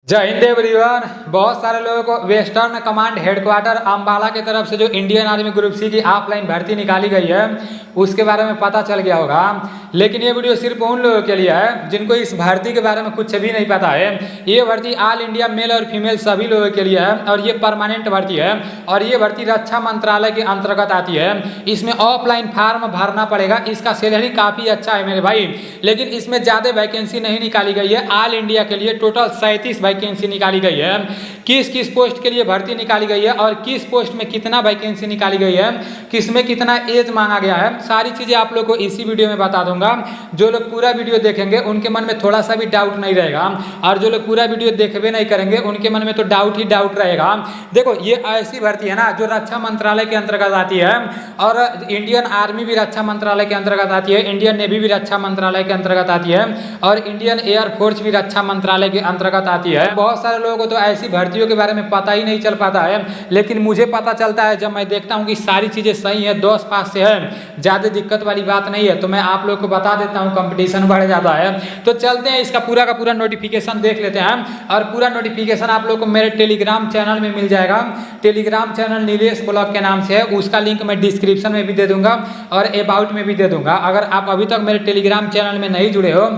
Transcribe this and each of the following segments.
जय हिंद एवरीवन। बहुत सारे लोगों को वेस्टर्न कमांड हेडक्वार्टर अंबाला की तरफ से जो इंडियन आर्मी ग्रुप सी की ऑफलाइन भर्ती निकाली गई है उसके बारे में पता चल गया होगा। लेकिन ये वीडियो सिर्फ उन लोगों के लिए है जिनको इस भर्ती के बारे में कुछ भी नहीं पता है। ये भर्ती ऑल इंडिया मेल और फीमेल सभी लोगों के लिए है और ये परमानेंट भर्ती है और ये भर्ती रक्षा मंत्रालय के अंतर्गत आती है। इसमें ऑफलाइन फॉर्म भरना पड़ेगा। इसका सैलरी काफ़ी अच्छा है मेरे भाई, लेकिन इसमें ज़्यादा वैकेंसी नहीं निकाली गई है। ऑल इंडिया के लिए टोटल 37 वैकेंसी निकाली गई है। किस किस पोस्ट के लिए भर्ती निकाली गई है और किस पोस्ट में कितना वैकेंसी निकाली गई है, किस में कितना एज मांगा गया है, सारी चीज़ें आप लोग को इसी वीडियो में बता दूंगा। जो लोग पूरा वीडियो देखेंगे उनके मन में थोड़ा सा भी डाउट नहीं रहेगा और जो लोग पूरा वीडियो देखबे नहीं करेंगे उनके मन में तो डाउट ही डाउट रहेगा। देखो, ये ऐसी भर्ती है ना जो रक्षा मंत्रालय के अंतर्गत आती है और इंडियन आर्मी भी रक्षा मंत्रालय के अंतर्गत आती है, इंडियन नेवी भी रक्षा मंत्रालय के अंतर्गत आती है और इंडियन एयरफोर्स भी रक्षा मंत्रालय के अंतर्गत आती है। बहुत सारे लोगों को तो ऐसी भर्तियों के बारे में पता ही नहीं चल पाता है, लेकिन मुझे पता चलता है जब मैं देखता हूँ कि सारी चीज़ें सही है, 10 पास से है, ज़्यादा दिक्कत वाली बात नहीं है, तो मैं आप लोग को बता देता हूँ। कंपटीशन बढ़ जाता है तो चलते हैं इसका पूरा का पूरा नोटिफिकेशन देख लेते हैं और पूरा नोटिफिकेशन आप लोग को मेरे टेलीग्राम चैनल में मिल जाएगा। टेलीग्राम चैनल नीलेश ब्लॉग के नाम से है, उसका लिंक मैं डिस्क्रिप्शन में भी दे दूंगा और अबाउट में भी दे दूंगा। अगर आप अभी तक मेरे टेलीग्राम चैनल में नहीं जुड़े हो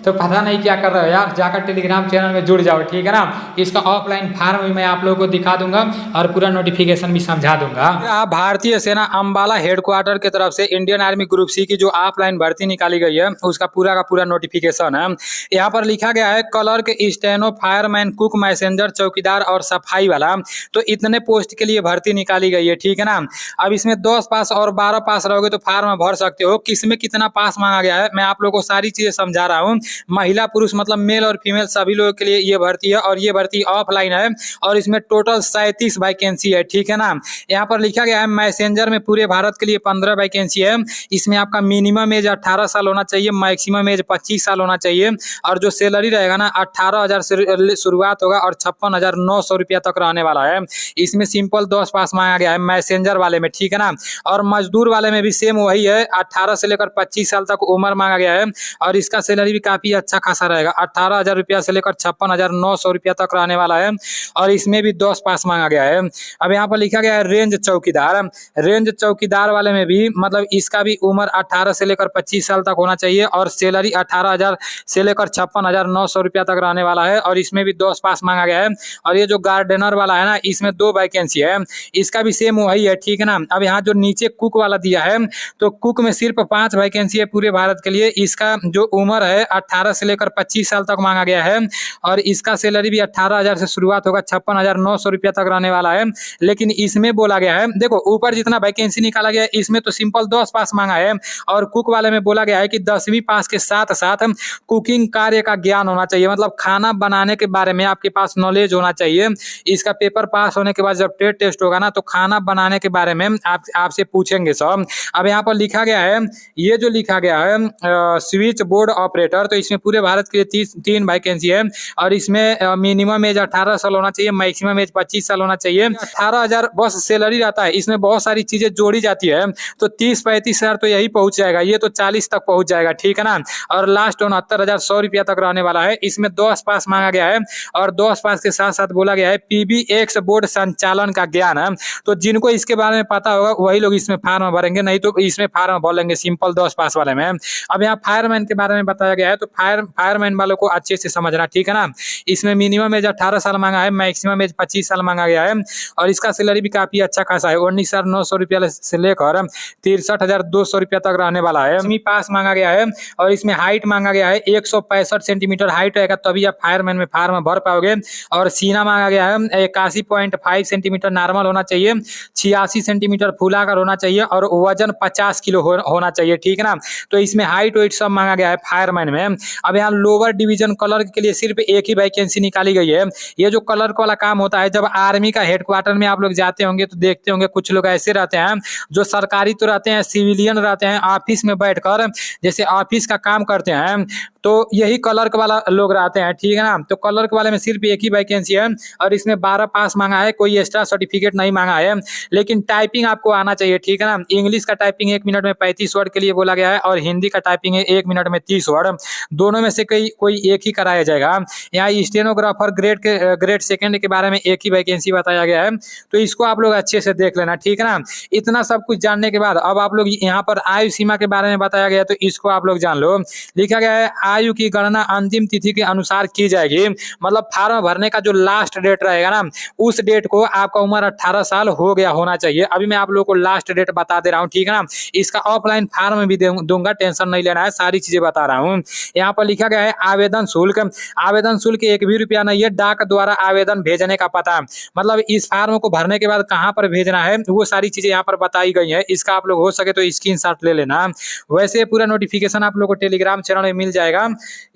तो पता नहीं क्या कर रहे हो यार, जाकर टेलीग्राम चैनल में जुड़ जाओ, ठीक है ना। इसका ऑफलाइन फॉर्म भी मैं आप लोगों को दिखा दूंगा और पूरा नोटिफिकेशन भी समझा दूंगा। भारतीय सेना अंबाला हेडक्वार्टर की तरफ से इंडियन आर्मी ग्रुप सी की जो ऑफलाइन भर्ती निकाली गई है उसका पूरा का पूरा नोटिफिकेशन है। यहाँ पर लिखा गया है clerk, steno, fireman, cook, messenger, चौकीदार और सफाई वाला। तो इतने पोस्ट के लिए भर्ती निकाली गई है, ठीक है ना। अब इसमें 10 पास और 12 पास रहोगे तो फॉर्म भर सकते हो। किस में कितना पास मांगा गया है मैं आप लोगों को सारी चीजें समझा रहा हूँ। महिला पुरुष मतलब मेल और फीमेल सभी लोगों के लिए ये भर्ती है और ये भर्ती ऑफलाइन है और इसमें टोटल 37 वैकेंसी है, ठीक है ना। यहाँ पर लिखा गया है मैसेंजर में पूरे भारत के लिए 15 वैकेंसी है। इसमें आपका मिनिमम एज 18 साल होना चाहिए, मैक्सिमम एज 25 साल होना चाहिए और जो सैलरी रहेगा ना 18,000 से शुरुआत होगा और 56,900 रुपया तक रहने वाला है। इसमें सिंपल 10 पास मांगा गया है मैसेंजर वाले में, ठीक है ना। और मजदूर वाले में भी सेम वही है, 18 से लेकर 25 साल तक उम्र मांगा गया है और इसका सैलरी भी काफी अच्छा खासा रहेगा, 18,000 रुपया से लेकर 56,900 रुपया तक रहने वाला है और इसमें भी 10 पास मांगा गया है। अब यहाँ पर लिखा गया है रेंज चौकीदार। रेंज चौकीदार वाले में भी मतलब इसका भी उम्र 18 से लेकर 25 साल तक होना चाहिए और सैलरी 18,000 से लेकर 56,900 रुपया तक रहने वाला है और इसमें भी 10 पास मांगा गया है। और ये जो गार्डनर वाला है ना इसमें 2 वैकेंसी है, इसका भी सेम वही है, ठीक है ना। अब यहाँ जो नीचे कुक वाला दिया है तो कुक में सिर्फ 5 वैकेंसी है पूरे भारत के लिए। इसका जो उम्र है 18 से लेकर 25 साल तक मांगा गया है और इसका सैलरी भी 18,000 से शुरुआत होगा, 56,900 रुपया तक रहने वाला है। लेकिन इसमें बोला गया है, देखो ऊपर जितना वैकेंसी निकाला गया है इसमें तो सिंपल 10 पास मांगा है और कुक वाले में बोला गया है कि 10वीं पास के साथ साथ कुकिंग कार्य का ज्ञान होना चाहिए, मतलब खाना बनाने के बारे में आपके पास नॉलेज होना चाहिए। इसका पेपर पास होने के बाद जब ट्रेड टेस्ट होगा ना तो खाना बनाने के बारे में आपसे पूछेंगे सब। अब यहाँ पर लिखा गया है, ये जो लिखा गया है स्विच बोर्ड ऑपरेटर, तो इसमें पूरे भारत के लिए 3 वैकेंसी है और इसमें मिनिमम एज 18 साल होना चाहिए, मैक्सिमम एज 25 साल होना चाहिए। 18,000 बस सैलरी रहता है, इसमें बहुत सारी चीजें जोड़ी जाती है तो 30-35 हजार तो यही पहुंच जाएगा, ये तो 40 तक पहुंच जाएगा, ठीक है ना। और लास्ट 69,100 रुपया तक रहने वाला है। इसमें 10 पास मांगा गया है और 10 पास के साथ साथ बोला गया है PBX बोर्ड संचालन का ज्ञान है। तो जिनको इसके बारे में पता होगा वही लोग इसमें फार्म भरेंगे, नहीं तो इसमें फार्म भर लेंगे सिंपल 10 पास वाले में। अब यहाँ फायरमैन के बारे में बताया गया है तो फायरमैन वालों को अच्छे से समझना, ठीक है ना। इसमें मिनिमम एज 18 साल मांगा है, मैक्सिमम एज 25 साल मांगा गया है और इसका सैलरी भी काफी अच्छा खासा है, 19,900 रुपया से लेकर 63,200 रुपया तक रहने वाला है। इसमें पास मांगा गया है और इसमें हाइट मांगा गया है 165 सेंटीमीटर हाइट रहेगा तभी आप फायरमैन में फार्म भर पाओगे। और सीना मांगा गया है 81.5 सेंटीमीटर नॉर्मल होना चाहिए, 86 सेंटीमीटर फूलाकर होना चाहिए और वजन 50 किलो होना चाहिए, ठीक है ना। तो इसमें हाइट वेट सब मांगा गया है फायरमैन में। अब यहाँ लोअर डिवीजन क्लर्क के लिए सिर्फ एक ही वैकेंसी निकाली गई है। ये जो क्लर्क वाला काम होता है, जब आर्मी का हेडक्वार्टर में आप लोग जाते होंगे तो देखते होंगे कुछ लोग ऐसे रहते हैं जो सरकारी तो रहते हैं, सिविलियन रहते हैं, ऑफिस में बैठकर जैसे ऑफिस का काम करते हैं तो यही क्लर्क वाला लोग रहते हैं, ठीक है ना। तो क्लर्क वाले में सिर्फ एक ही वैकेंसी है और इसमें 12 पास मांगा है, कोई एक्स्ट्रा सर्टिफिकेट नहीं मांगा है। लेकिन टाइपिंग आपको आना चाहिए, ठीक है ना। इंग्लिश का टाइपिंग 1 मिनट में 35 वर्ड के लिए बोला गया है और हिंदी का टाइपिंग है 1 मिनट में 30 वर्ड। दोनों में से कोई एक ही कराया जाएगा। यहाँ स्टेनोग्राफर ग्रेड सेकंड के बारे में एक ही वैकेंसी बताया गया है, तो इसको आप लोग अच्छे से देख लेना, ठीक है ना। इतना सब कुछ जानने के बाद अब आप लोग यहाँ पर आयु सीमा के बारे में बताया गया, तो इसको आप लोग जान लो। लिखा गया है आयु की गणना अंतिम तिथि के अनुसार की जाएगी, मतलब फार्म भरने का जो लास्ट डेट रहेगा ना, उस डेट को आपका उम्र 18 साल हो गया होना चाहिए। अभी मैं आप लोगों को लास्ट डेट बता दे रहा हूँ, ठीक है ना। इसका ऑफलाइन फार्म भी दूंगा, टेंशन नहीं लेना है, सारी चीजें बता रहा हूँ। यहाँ पर लिखा गया है आवेदन शुल्क। आवेदन शुल्क 1 भी रुपया नहीं है, डाक द्वारा आवेदन भेजने का पता, मतलब इस फार्म को भरने के बाद कहाँ पर भेजना है वो सारी चीजें यहाँ पर बताई गई है। इसका आप लोग हो सके तो स्क्रीनशॉट ले लेना। वैसे पूरा नोटिफिकेशन आप लोग को टेलीग्राम चैनल में मिल जाएगा।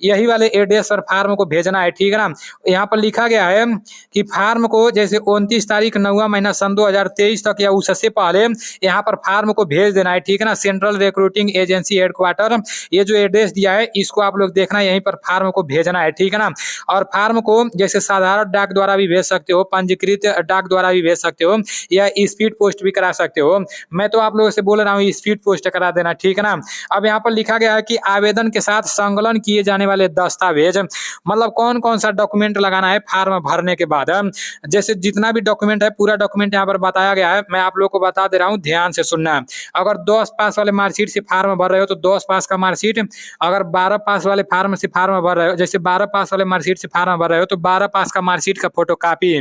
यही वाले एड्रेस पर फार्म को भेजना है, ठीक है ना। यहाँ पर लिखा गया है कि फार्म को जैसे 29 तारीख 9वां महीना सन 2023 तक या उससे पहले यहाँ पर फार्म को भेज देना है, ठीक है ना। सेंट्रल रिक्रूटिंग एजेंसी हेडक्वार्टर, ये जो एड्रेस दिया है इसको आप लोग देखना, यहीं पर फार्म को भेजना है, ठीक है ना। और फार्म को जैसे साधारण डाक द्वारा भी भेज सकते हो, पंजीकृत डाक द्वारा भी भेज सकते हो, या स्पीड पोस्ट भी करा सकते हो। मैं तो आप लोगों से बोल रहा हूँ स्पीड पोस्ट करा देना, ठीक है ना। अब यहाँ पर लिखा गया है कि आवेदन के साथ संकलन किए जाने वाले दस्तावेज, मतलब कौन कौन सा डॉक्यूमेंट लगाना है फार्म भरने के बाद। जैसे जितना भी डॉक्यूमेंट है पूरा डॉक्यूमेंट यहाँ पर बताया गया है, मैं आप लोग को बता दे रहा हूँ, ध्यान से सुनना। अगर 10 पास वाले मार्कशीट से फार्म भर रहे हो तो 10 पास का मार्कशीट, अगर 12 पास वाले फार्म से फार्म भर रहे हो, जैसे 12 पास वाले मार्कशीट से फार्म भर रहे हो तो 12 पास का मार्कशीट का फोटो कॉपी,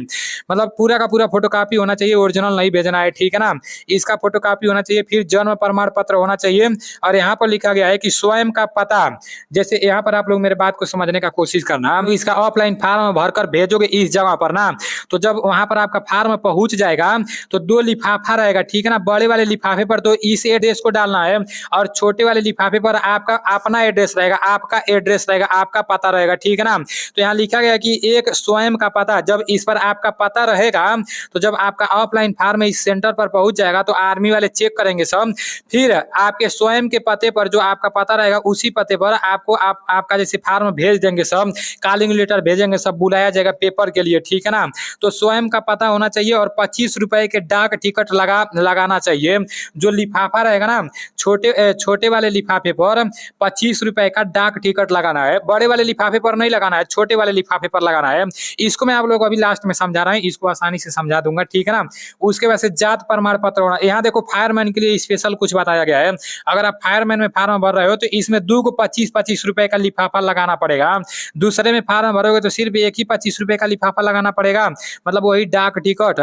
मतलब पूरा का पूरा फोटो कॉपी होना चाहिए, ओरिजिनल नहीं भेजना है, ठीक है ना। इसका फोटो कॉपी होना चाहिए। फिर जन्म प्रमाण पत्र होना चाहिए। और यहाँ पर लिखा गया है कि स्वयं का पता, जैसे यहाँ पर आप लोग मेरे बात को समझने का कोशिश करना, इसका ऑफलाइन फार्म भरकर भेजोगे इस जगह पर ना, तो जब वहां पर आपका फार्म पहुंच जाएगा तो 2 लिफाफा रहेगा, ठीक है ना। बड़े वाले लिफाफे पर तो इस एड्रेस को डालना है और छोटे वाले लिफाफे पर आपका अपना एड्रेस रहेगा, आपका एड्रेस रहेगा, आपका पता रहेगा, ठीक है ना। तो यहाँ लिखा गया कि एक स्वयं का पता, जब इस पर आपका पता रहेगा तो जब आपका ऑफलाइन फार्म इस सेंटर पर पहुंच जाएगा तो आर्मी वाले चेक करेंगे सब, फिर आपके स्वयं के पते पर जो आपका पता रहेगा उसी पते पर आपको आपका जैसे फार्म भेज देंगे, सब कॉलिंग लेटर भेजेंगे, सब बुलाया जाएगा पेपर के लिए, ठीक है ना। तो स्वयं का पता होना चाहिए और 25 रुपए के डाक टिकट लगाना चाहिए। जो लिफाफा रहेगा ना, छोटे वाले लिफाफे पर 25 रुपए का डाक टिकट लगाना है, बड़े वाले लिफाफे पर नहीं लगाना है, छोटे वाले लिफाफे पर लगाना है। इसको मैं आप लोग को अभी लास्ट में समझा रहा हूँ, इसको आसानी से समझा दूंगा, ठीक है ना। उसके बाद से जात प्रमाण पत्र होना। यहाँ देखो फायरमैन के लिए स्पेशल कुछ बताया गया है। अगर आप फायरमैन में फार्म भर रहे हो तो इसमें 2 को 25-25 रुपए का लिफाफा लगाना पड़ेगा। दूसरे में फार्म भरोगे तो सिर्फ एक ही 25 रुपए का लिफाफा लगाना पड़ेगा, मतलब वही डाक टिकट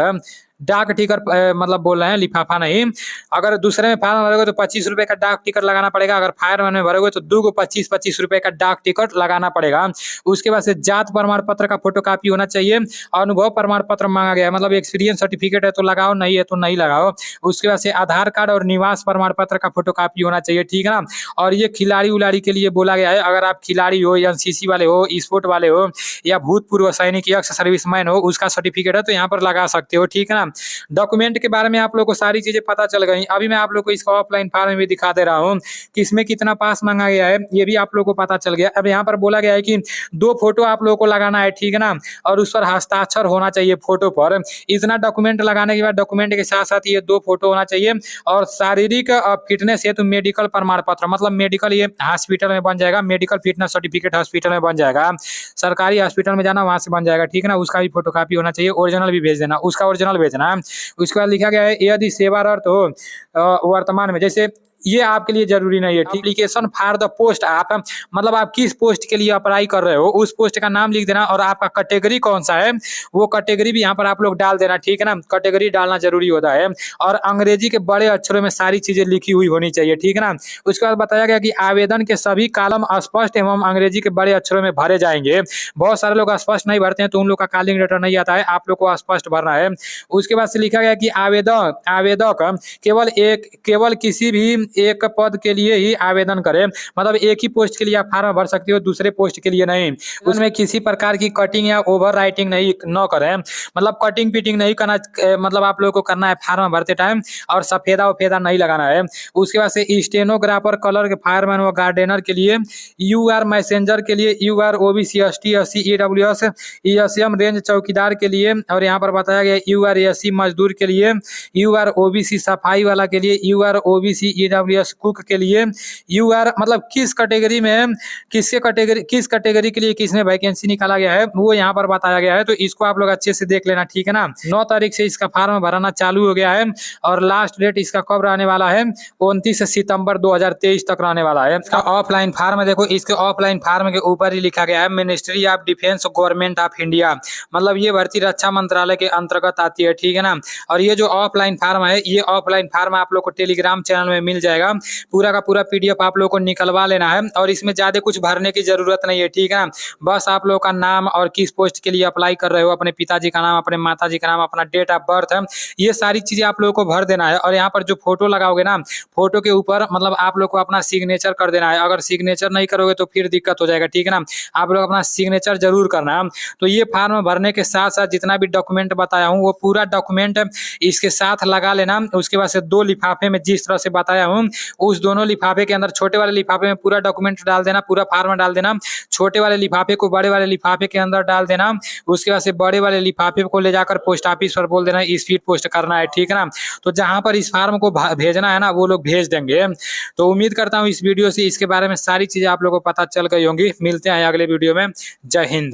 मतलब बोल रहे हैं, लिफाफा नहीं। अगर दूसरे में फार्म भरोगे तो 25 रुपए का डाक टिकट लगाना पड़ेगा, अगर फायरमैन में भरोगे तो 2 को 25-25 रुपए का डाक टिकट लगाना पड़ेगा। उसके बाद से जात प्रमाण पत्र का फोटो कॉपी होना चाहिए। अनुभव प्रमाण पत्र मांगा गया है, मतलब एक्सपीरियंस सर्टिफिकेट है तो लगाओ, नहीं है तो नहीं लगाओ। उसके बाद से आधार कार्ड और निवास प्रमाण पत्र का फोटो कॉपी होना चाहिए, ठीक है ना। और ये खिलाड़ी उलाड़ी के लिए बोला गया है, अगर आप खिलाड़ी हो, एनसीसी वाले हो, स्पोर्ट वाले हो, या भूतपूर्व सैनिक या सर्विसमैन हो, उसका सर्टिफिकेट है तो यहाँ पर लगा सकते हो, ठीक है ना। डॉक्यूमेंट के बारे में आप लोग को सारी चीजें पता चल गई। अभी मैं आप लोग को इसका ऑफलाइन फार्म भी दिखा दे रहा हूँ कि इसमें कितना पास मांगा गया है, ये भी आप लोग को पता चल गया। अब यहाँ पर बोला गया है कि 2 फोटो आप लोगों को लगाना है, ठीक है ना, और उस पर हस्ताक्षर होना चाहिए फोटो पर। इतना डॉक्यूमेंट लगाने के बाद डॉक्यूमेंट के साथ साथ ये 2 फोटो होना चाहिए। और शारीरिक फिटनेस है तो मेडिकल प्रमाण पत्र, मतलब मेडिकल ये हॉस्पिटल में बन जाएगा, मेडिकल फिटनेस सर्टिफिकेट हॉस्पिटल में बन जाएगा, सरकारी हॉस्पिटल में जाना वहां से बन जाएगा, ठीक है ना। उसका भी फोटो कॉपी होना चाहिए, ओरिजिनल भी भेज देना, उसका ओरिजिनल भेजना। उसके बाद लिखा गया है यदि सेवारत हो वर्तमान में, जैसे ये आपके लिए जरूरी नहीं है, एप्लीकेशन फॉर द पोस्ट, आप मतलब आप किस पोस्ट के लिए अप्लाई कर रहे हो उस पोस्ट का नाम लिख देना और आपका कैटेगरी कौन सा है वो कैटेगरी भी यहाँ पर आप लोग डाल देना, ठीक है ना। कैटेगरी डालना जरूरी होता है और अंग्रेजी के बड़े अक्षरों में सारी चीजें लिखी हुई होनी चाहिए, ठीक है ना। उसके बाद बताया गया कि आवेदन के सभी कॉलम स्पष्ट एवं अंग्रेजी के बड़े अक्षरों में भरे जाएंगे। बहुत सारे लोग स्पष्ट नहीं भरते हैं तो उन लोग का कॉलिंग लेटर नहीं आता है, आप लोग को स्पष्ट भरना है। उसके बाद से लिखा गया कि आवेदक केवल किसी भी एक पद के लिए ही आवेदन करें, मतलब एक ही पोस्ट के लिए आप फार्म भर सकते हो, दूसरे पोस्ट के लिए नहीं। उसमें किसी प्रकार की कटिंग या ओवर राइटिंग नहीं न करें, मतलब कटिंग पीटिंग नहीं करना, मतलब आप लोगों को करना है फार्म भरते टाइम, और सफेदा वफेदा नहीं लगाना है। उसके बाद से स्टेनोग्राफर, कलर के फायरमैन व गार्डनर के लिए यूआर, मैसेंजर के लिए UR, OBC, ST, SC, EWS, ESM range चौकीदार के लिए, और यहाँ पर बताया गया यूआर एससी मजदूर के लिए, यूआर ओबीसी सफाई वाला के लिए, यूआर ओबीसी ईडब्ल्यूएस कुक के लिए, यूआर मतलब किस कैटेगरी में किस कैटेगरी के लिए किसने वैकेंसी निकाला गया है वो यहाँ पर बताया गया है। तो इसको आप लोग अच्छे से देख लेना, ठीक है ना। 9 तारीख से इसका फार्म भराना चालू हो गया है और लास्ट डेट इसका कब रहने वाला है, 29 सितंबर 2023 तक रहने वाला है। इसका ऑफलाइन फार्म देखो, इसके ऑफलाइन फार्म के ऊपर ही लिखा गया है ministry of defence government of India, मतलब ये भर्ती रक्षा मंत्रालय के अंतर्गत आती है, ठीक है ना। और ये जो ऑफलाइन फार्म है, ये ऑफलाइन फार्म आप लोग को टेलीग्राम चैनल में मिल जाएगा, पूरा का पूरा पीडीएफ आप लोग को निकलवा लेना है और इसमें ज्यादा कुछ भरने की जरूरत नहीं है, ठीक है ना। बस आप लोग का नाम और किस पोस्ट के लिए अप्लाई कर रहे हो, अपने पिताजी का नाम, अपने माताजी का नाम, अपना डेट ऑफ बर्थ है, ये सारी चीजें आप लोगों को भर देना है। और यहाँ पर जो फोटो लगाओगे ना, फोटो के ऊपर मतलब आप लोग को अपना सिग्नेचर कर देना है। अगर सिग्नेचर नहीं करोगे तो फिर दिक्कत हो जाएगा, ठीक है ना। आप लोग अपना सिग्नेचर जरूर करना है। तो ये फार्म भरने के साथ साथ जितना भी डॉक्यूमेंट बताया हूँ वो पूरा डॉक्यूमेंट इसके साथ लगा लेना। उसके बाद से 2 लिफाफे में जिस तरह से बताया हूँ उस दोनों लिफाफे के अंदर छोटे वाले लिफाफे में पूरा डॉक्यूमेंट डाल देना, पूरा फार्म डाल देना, छोटे वाले लिफाफे को बड़े वाले लिफाफे के अंदर डाल देना। उसके बाद से बड़े वाले लिफाफे को ले जाकर पोस्ट ऑफिस पर बोल देना स्पीड पोस्ट करना है, ठीक है ना। तो जहां पर इस फार्म को भेजना है ना वो लोग भेज देंगे। तो उम्मीद करता हूँ इस वीडियो से इसके बारे में सारी चीजें आप लोगों को पता चल गई होंगी। मिलते हैं अगले वीडियो में। जय हिंद।